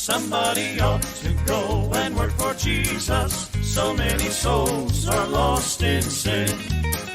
Somebody ought to go and work for Jesus. So many souls are lost in sin.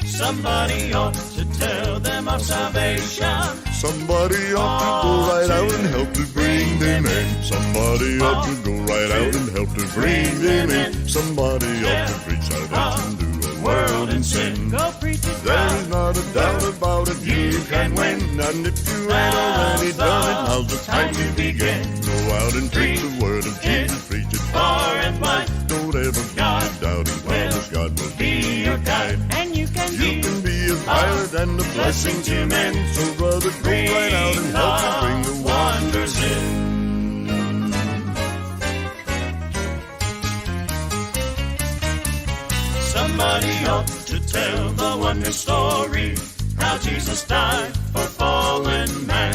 Somebody ought to tell them of salvation. Somebody ought to go right out and help to bring them in. Somebody ought to go right out and help to bring them in. Somebody ought to preach salvation to the world in sin. Go preach it. There is not a doubt about it, you can win. And if you ain't already done it, now's the time to begin. Go out and preach the word of Jesus, preach it far and wide. Don't ever be doubting, promise God will be your guide. And you can be a pilot and a blessing to men. So brother, go right out and help to bring the wonders in. Somebody ought to tell the wonder story, how Jesus died for fallen man.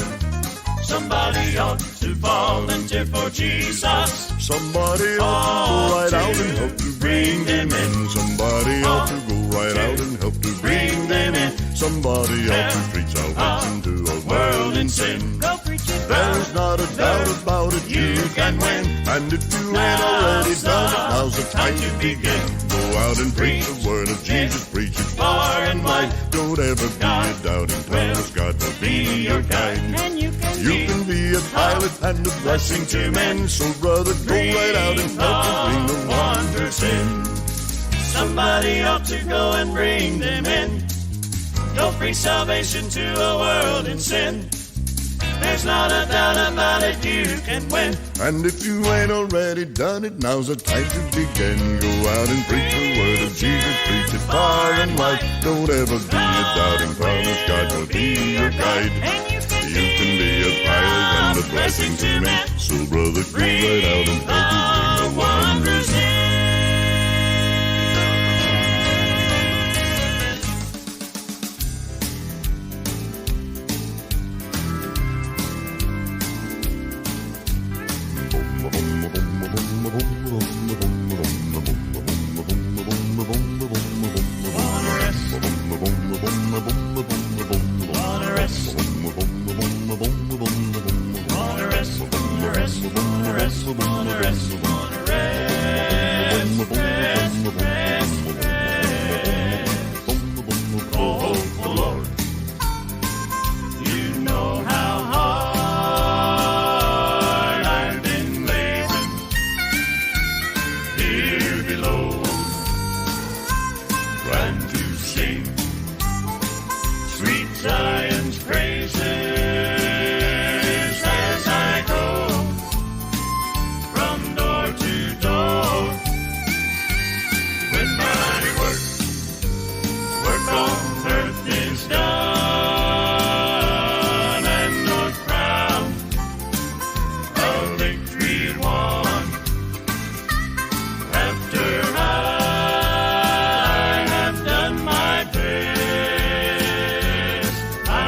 Somebody ought to volunteer for Jesus. Somebody ought to go right out and help to bring them in. Somebody ought to go right out and help to bring them in. Somebody ought to preach salvation to a world in sin. Go preach it. There's not a doubt about it, you can win. And if you ain't already done it, now's the time to begin. Go out and preach the word of Jesus, preach it far and wide. Don't ever be a doubting Thomas, God will be your guide. And you can be a pilot and a blessing to men. So brother, go right out and help to bring the wonders in. Somebody ought to go and bring them in. Go preach salvation to a world in sin. There's not a doubt about it, you can win. And if you ain't already done it, now's the time to begin. Go out and preach the word of Jesus, preach it far and wide. Don't ever be a doubting Thomas, God will be your guide. You can be a pilot and a blessing to men. So brother, go right out and help to bring the wonders in. I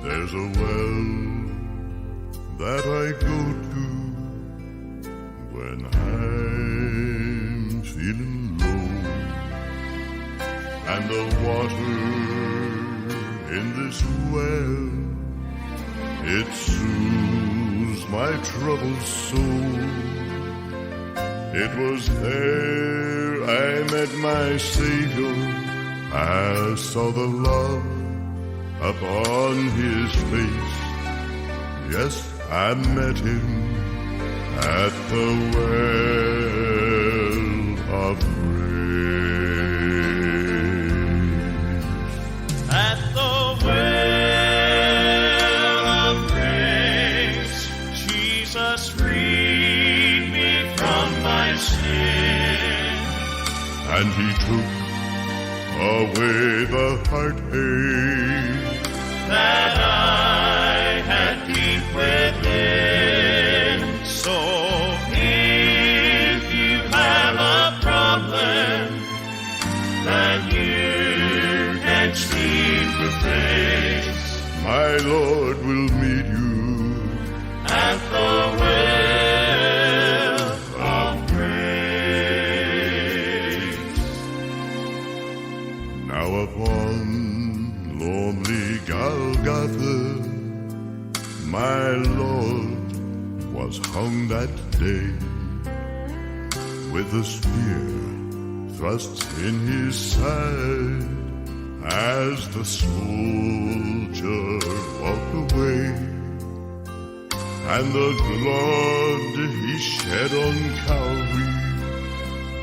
There's a well that I go to when I'm feeling low, and the water in this well, it soothes my troubled soul. It was there I met my Savior. I saw the love upon his face. Yes, I met him at the well of grace. At the well of grace, Jesus freed me from my sin. And he took away the heartache that I had deep within. So if you have a problem that you can't seem to face, my Lord will meet you at the well of grace. now upon lonely Golgotha. My Lord was hung that day, with a spear thrust in his side, as the soldier walked away. And the blood he shed on Calvary,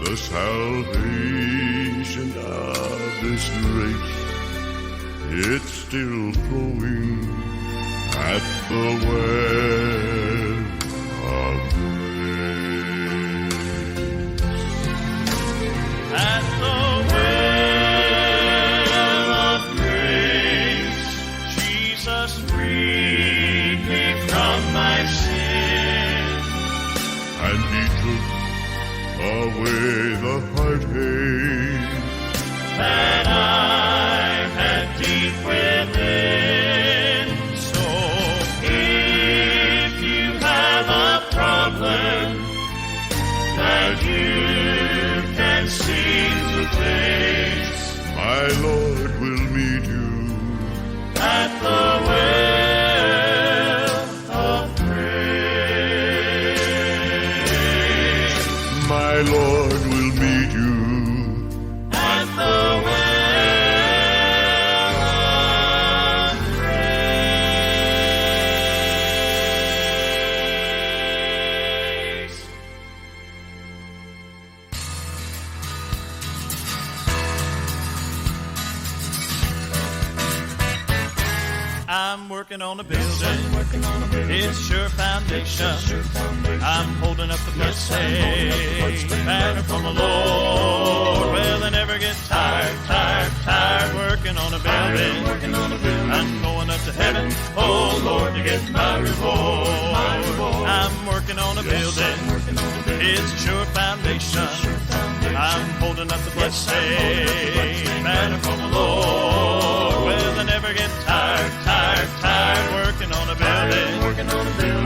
the salvation of this race, it's still flowing at the well of grace. At the well of grace, Jesus freed me from my sin. And he took away the heartache that I had deep within. So if you have a problem that you can seem to face, my Lord will meet you at the well of grace. my Lord will meet you At the well of grace. I'm working on a building. It's sure foundation. I'm holding up the bloodstained banner from the Lord. Well, I never get tired working on a building. I'm going up to heaven, oh Lord, to get my reward. I'm working on a building. It's a sure foundation. I'm holding up the bloodstained banner from the Lord. Well, I never get tired working on a building.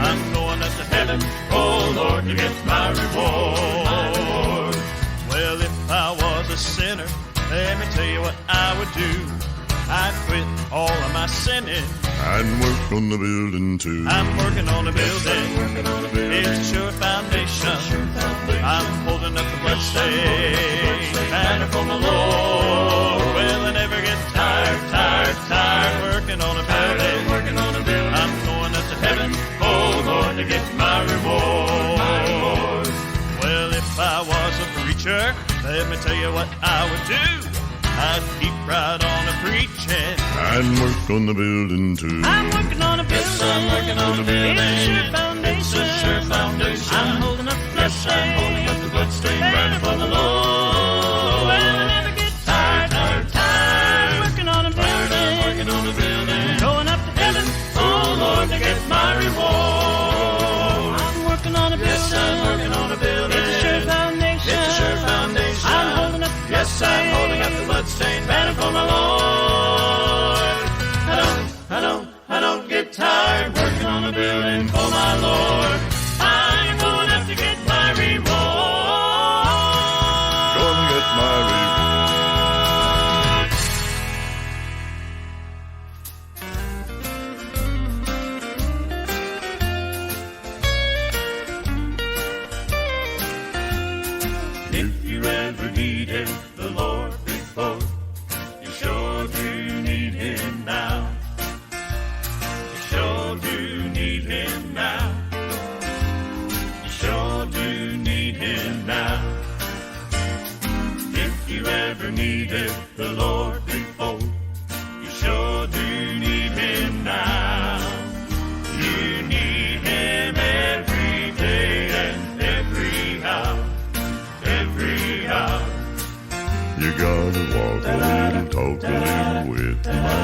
I'm going up to heaven, oh Lord, to get my reward. Well, if I was a sinner, let me tell you what I would do. I'd quit all of my sinning and work on the building too. I'm working on a building. It's a sure foundation. I'm holding up the bloodstained banner from the Lord. Well, I never get tired working on a building. I'm going up to heaven, oh Lord, to get my reward. Well, if I was a preacher, let me tell you what I would do. I'd keep right on a-preaching and work on the building too. I'm working on a building. Yes, I'm working on a building. It's a sure foundation. I'm holding up the bloodstained banner for the Lord. Well, I never get tired working on a building. Going up to heaven, oh Lord, to get my reward. I'm working on a building. Yes, I'm working on a building. It's a sure foundation. I'm holding up the bloodstained banner for my Lord. I know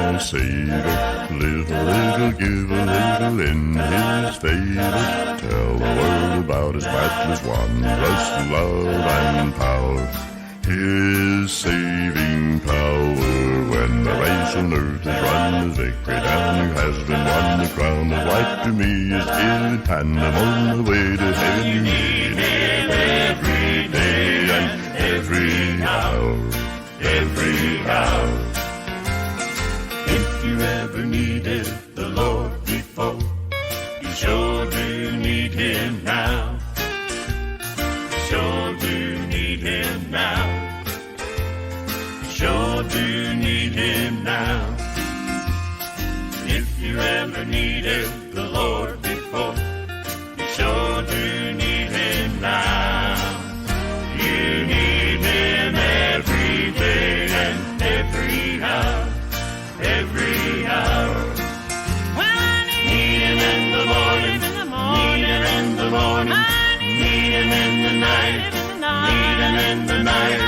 our Savior. Little, give a little in his favor. Tell the world about his matchless, wondrous love and power. His saving power. When the race on earth is run, his victory down has been won. The crown of life to me is given, and I'm on the way to heaven. You need him every day and every hour, every hour. If you ever needed the Lord before, you sure do need him now. You sure do need him now. You sure do need him now. If you ever needed the Lord before, you sure do need him now. You need him every day and every hour, every hour. Well, I need him in the morning, need him in the morning, need him in the night, need him in the night,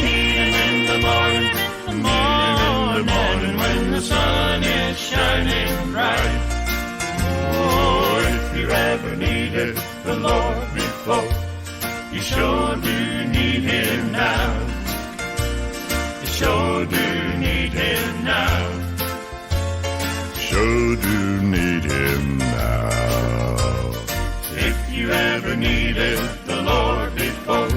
need him in the morning, need him in the morning when the sun is shining bright. Oh, if you ever needed the Lord before, you sure do need him now. You sure do need him now. Sure do need him now. If you ever needed the Lord before,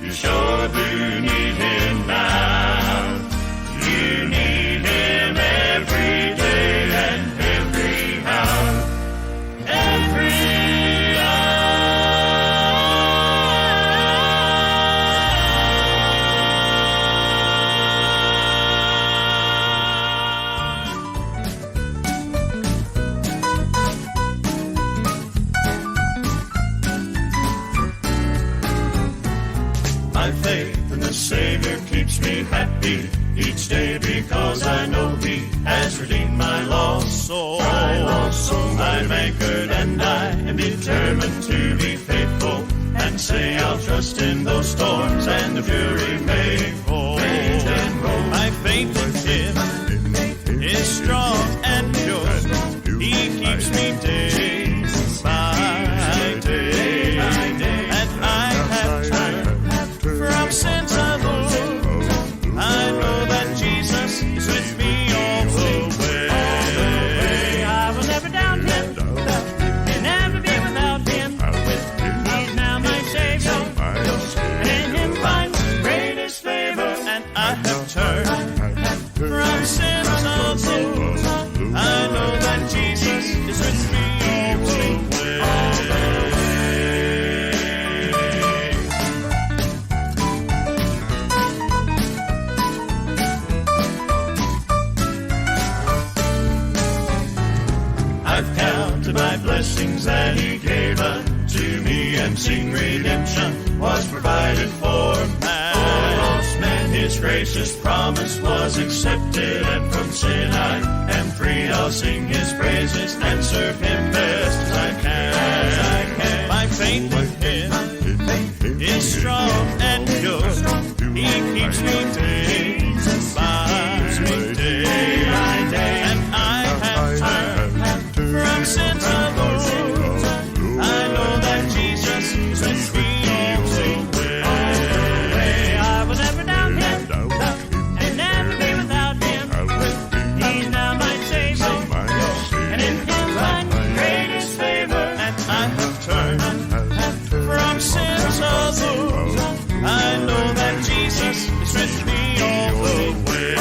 you sure do need him now. You need him every day and every hour, every hour. My faith in the Savior keeps me happy each day because I know he has redeemed my lost soul. I'm anchored and I am determined to be faithful and say I'll trust in those storms and the fury may fall. My faith in him is strong and pure. He keeps me day by day, and I have turned from sins alone. I know that Jesus is with me all the way. I will never doubt him, and never be without him. He's now my Savior, and in him find greatest favor. And I have turned from sins alone. I know that Jesus is with me all the way. I've counted my blessings that he gave unto me, and seen redemption was provided for man. His gracious promise was accepted, and from sin I am free. I'll sing his praises and serve him best as I can. My faith in him is strong and pure. He keeps me day by day, and I have turned from sin to Lord. I know that Jesus is with me all the way. I will never doubt him, and never be without him. He's now my Savior, and in him find greatest favor. And I have turned from sin to Lord. I know that Jesus is with me all the way.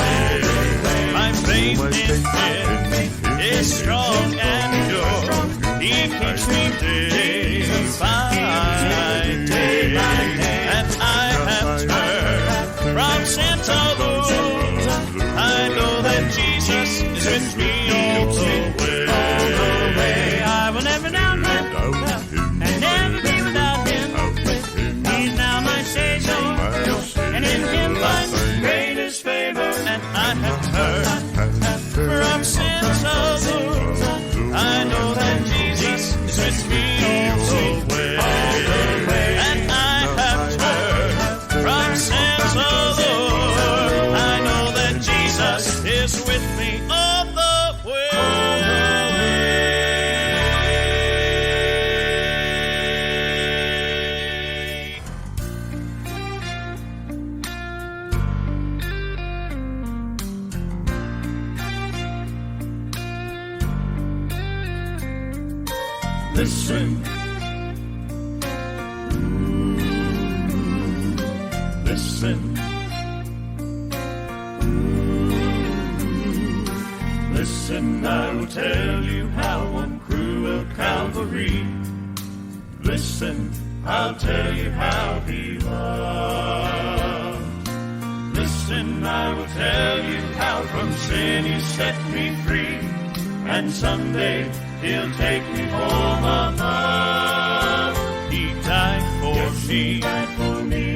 My faith in him is strong and pure. He keeps me day by day, and I have turned from sin to Lord. I know that Jesus is with me all the way. I will never doubt him, and never be without him. He's now my Savior, and in him find greatest favor. And I have turned from sin to Lord. I know that Jesus is with me all the way. And I have turned from sin to Lord. I know that Jesus is with me Listen. Listen. Listen, I will tell you how on cruel Calvary. Listen, I'll tell you how he loved. Listen, I will tell you how from sin he set me free. And someday he'll take me home above. He died for me.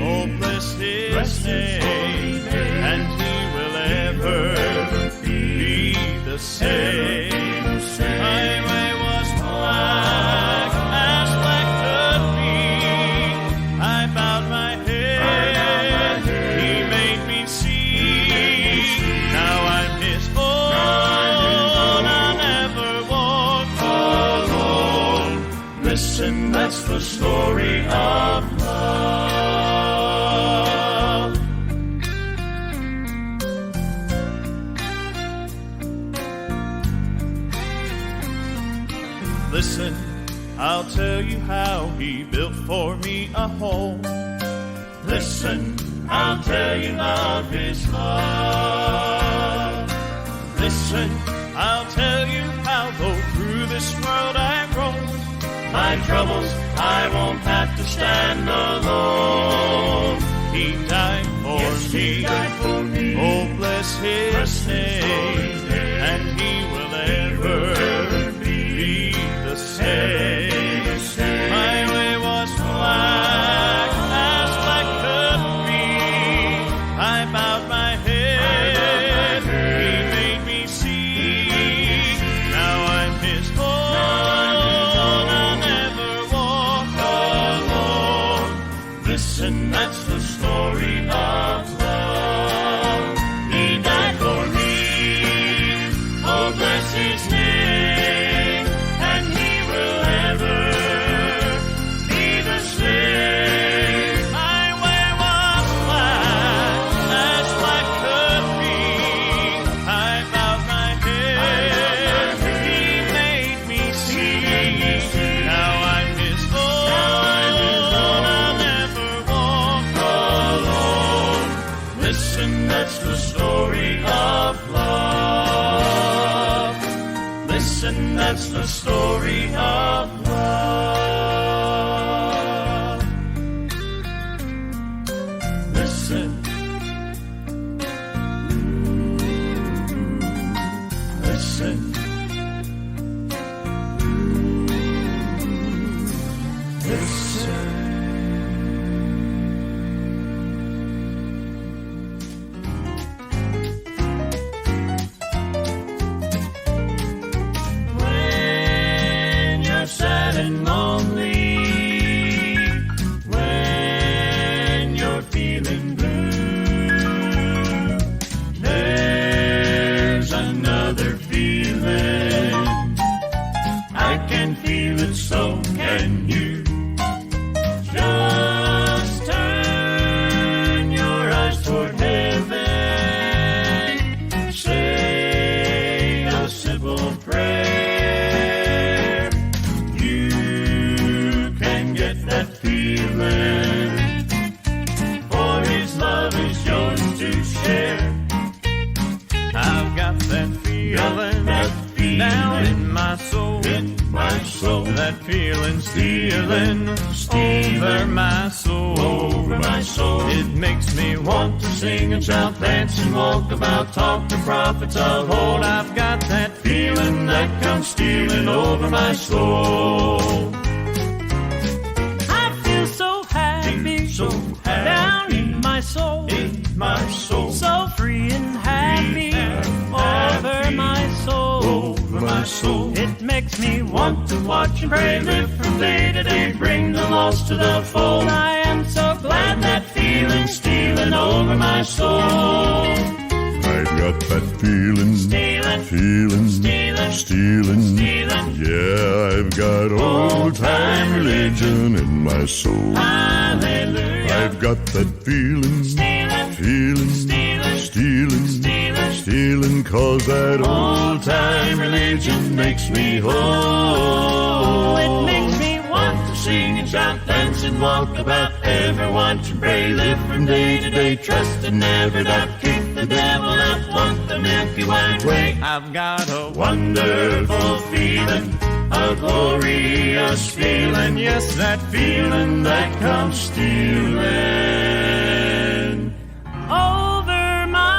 Oh, bless his name. And he will ever be the same. My way was black as black could be. I bowed my head. He made me see. Now I'm his own. I'll never walk alone. Listen, that's the story of love. Listen, I'll tell you how he built for me a home. Listen, I'll tell you of his love. Listen, I'll tell you how though through this world I roam, my troubles I won't have to stand alone. He died for me. He died for me. Oh, bless his name. And he will ever be the same. My way was black as black could be. I bowed my head. He made me see. Now I'm his own. I'll never walk alone. Listen, that's the story of love. He died for me. Oh, bless his name. And he will ever be the same. My way was black as black could be. I bowed my head. He made me see. Now I'm his own. I'll never walk alone. Listen, that's the story of love. Listen, that's the story of love. Listen. Listen. Listen. When you're sad and lonely, when you're feeling blue, there's another feeling. I can feel it, so can you. Just turn your eyes toward heaven. Say a simple prayer. You can get that feeling. For his love is yours to share. I've got that feeling down in my soul. That feeling stealing over my soul. It makes me want to sing and shout, dance and walk about, talk to prophets of old. I've got that feeling that comes stealing over my soul. I feel so happy, down in my soul, so free and happy, over my soul. It makes me want to watch and pray, live from day to day, bring the lost to the fold. I am so glad that feeling stealing over my soul. I've got that feeling, stealing. Yeah, I've got old-time religion in my soul. Hallelujah. I've got that feeling, stealing, 'cause that old-time religion religion makes me whole. It makes me want To sing and shout, dance and walk about, ever watch and pray, live from day to day, trust and never doubt, keep the devil out, want the Milky White way. I've got a Wonderful feeling, a glorious feeling, yes, that feeling that comes stealing over my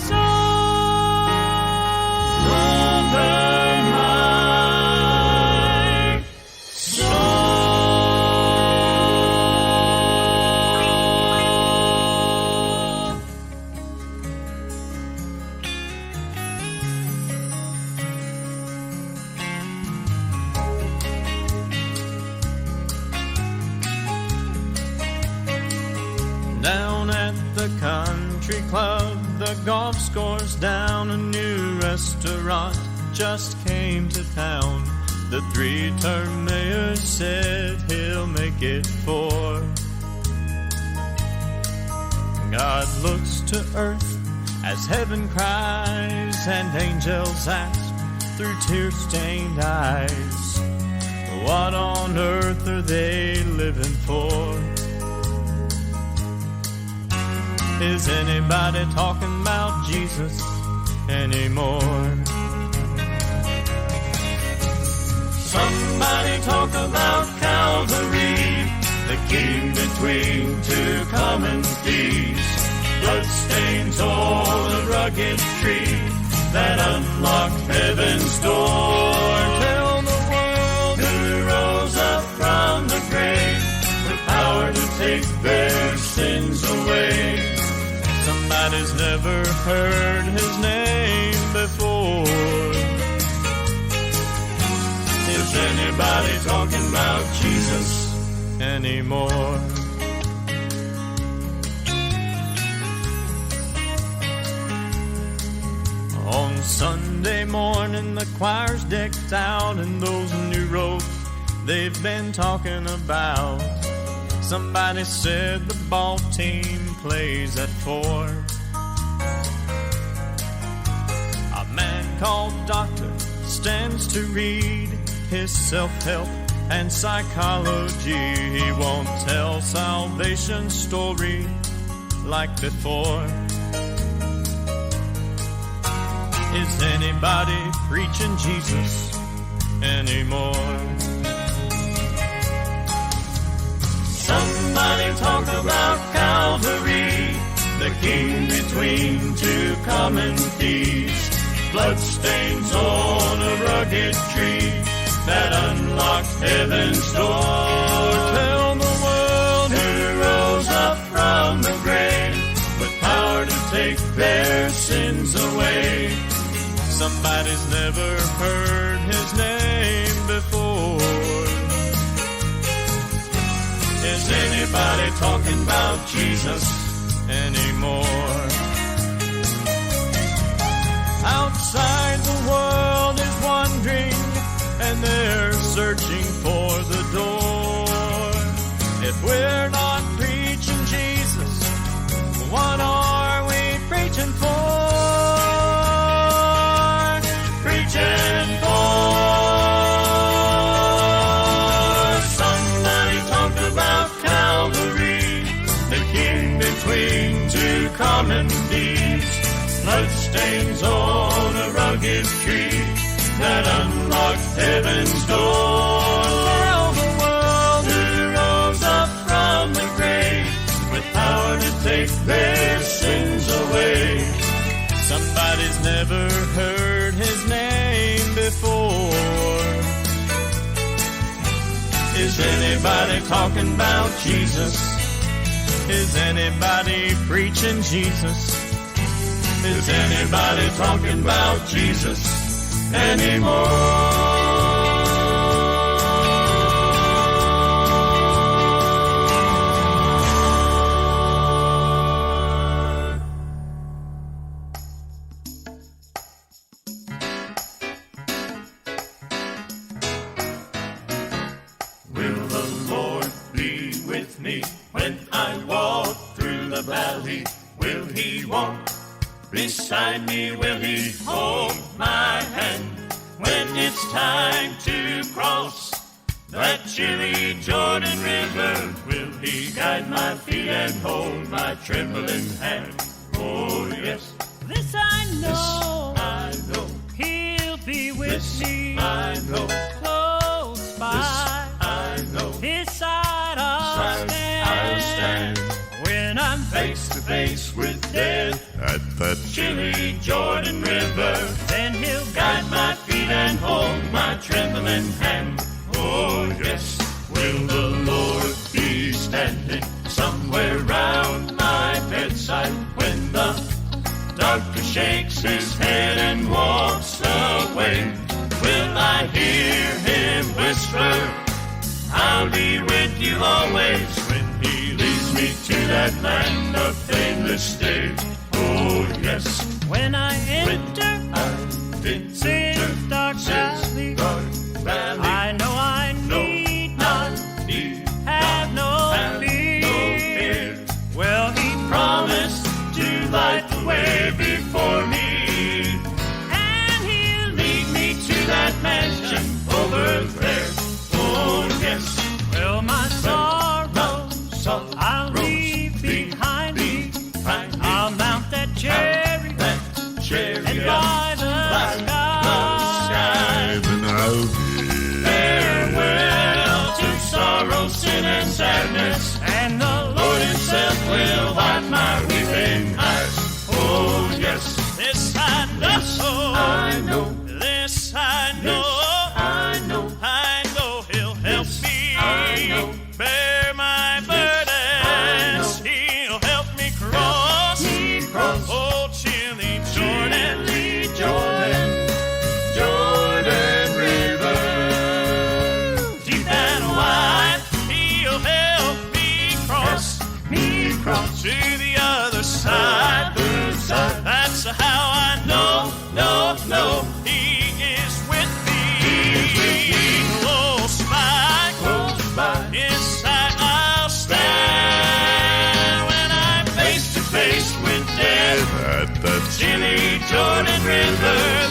soul. over my soul. Down at the country club, the golf score's down. A new restaurant just came to town. The three-term mayor said he'll make it 4. God looks to earth as heaven cries, and angels ask through tear-stained eyes, what on earth are they living for? Is anybody talking about Jesus anymore? Somebody talk about Calvary, the king between two common thieves. Bloodstains on a rugged tree that unlocked heaven's door. Tell the world Who rose up from the grave with power to take their sins away. somebody's never heard his name before. Is anybody talking about Jesus anymore? On Sunday morning, the choir's decked out in those new robes they've been talking about. Somebody said the ball team plays at 4. A man called Doctor stands to read his self-help and psychology. He won't tell salvation story like before. Is anybody preaching Jesus anymore? Somebody talk about Calvary, the king between two common thieves. Bloodstains on a rugged tree that unlocked heaven's door. Tell the world who rose up from the grave with power to take their sins away. Somebody's never heard his name before. Is anybody talking about Jesus anymore? Outside the world is wondering, and they're searching for the door. If we're not preaching Jesus, what are we preaching for? Preaching for. Somebody talk about Calvary, the king between two common thieves. Bloodstains on a rugged tree that unlocked heaven's door. Tell the world who rose up from the grave with power to take their sins away. somebody's never heard his name before. Is anybody talking about Jesus? Is anybody preaching Jesus? Is anybody talking about Jesus anymore? Will the Lord be with me when I walk through the valley? Will he walk beside me? Will he hold my hand when it's time to cross that chilly Jordan River. Will he guide my feet and hold my trembling hand? Oh, yes. This I know. This I know. He'll be with This me. I know. Close by. This I know. His side I'll stand. When I'm face to face with death At that chilly Jordan River, then he'll guide my feet and hold my trembling hand. Oh, yes, will the Lord be standing somewhere round my bedside when the doctor shakes his head and walks away? Will I hear him whisper, I'll be with you always, when he leads me to that land of fadeless day? Oh, yes. When I enter Sin dark valley, I know I need not have no fear. Well, he promised to light the way before me, and he'll lead me to that mansion over there. Oh, yes. well, my sorrows I'll leave behind me. I'll mount that chariot and by the sky. Then I'll bid Farewell to sorrow, sin, and sadness, And the Lord himself will wipe my weeping eyes. Oh, yes, this I know. I know. This I know. I know. I know he'll help me I know. bear my burdens. He'll help me cross old chilly Jordan. Jordan River. Deep and wide, he'll help me cross to the other side. That's how I know, he is with me. Close by, inside I'll stand. When I'm face to face with death, at that chilly Jordan River.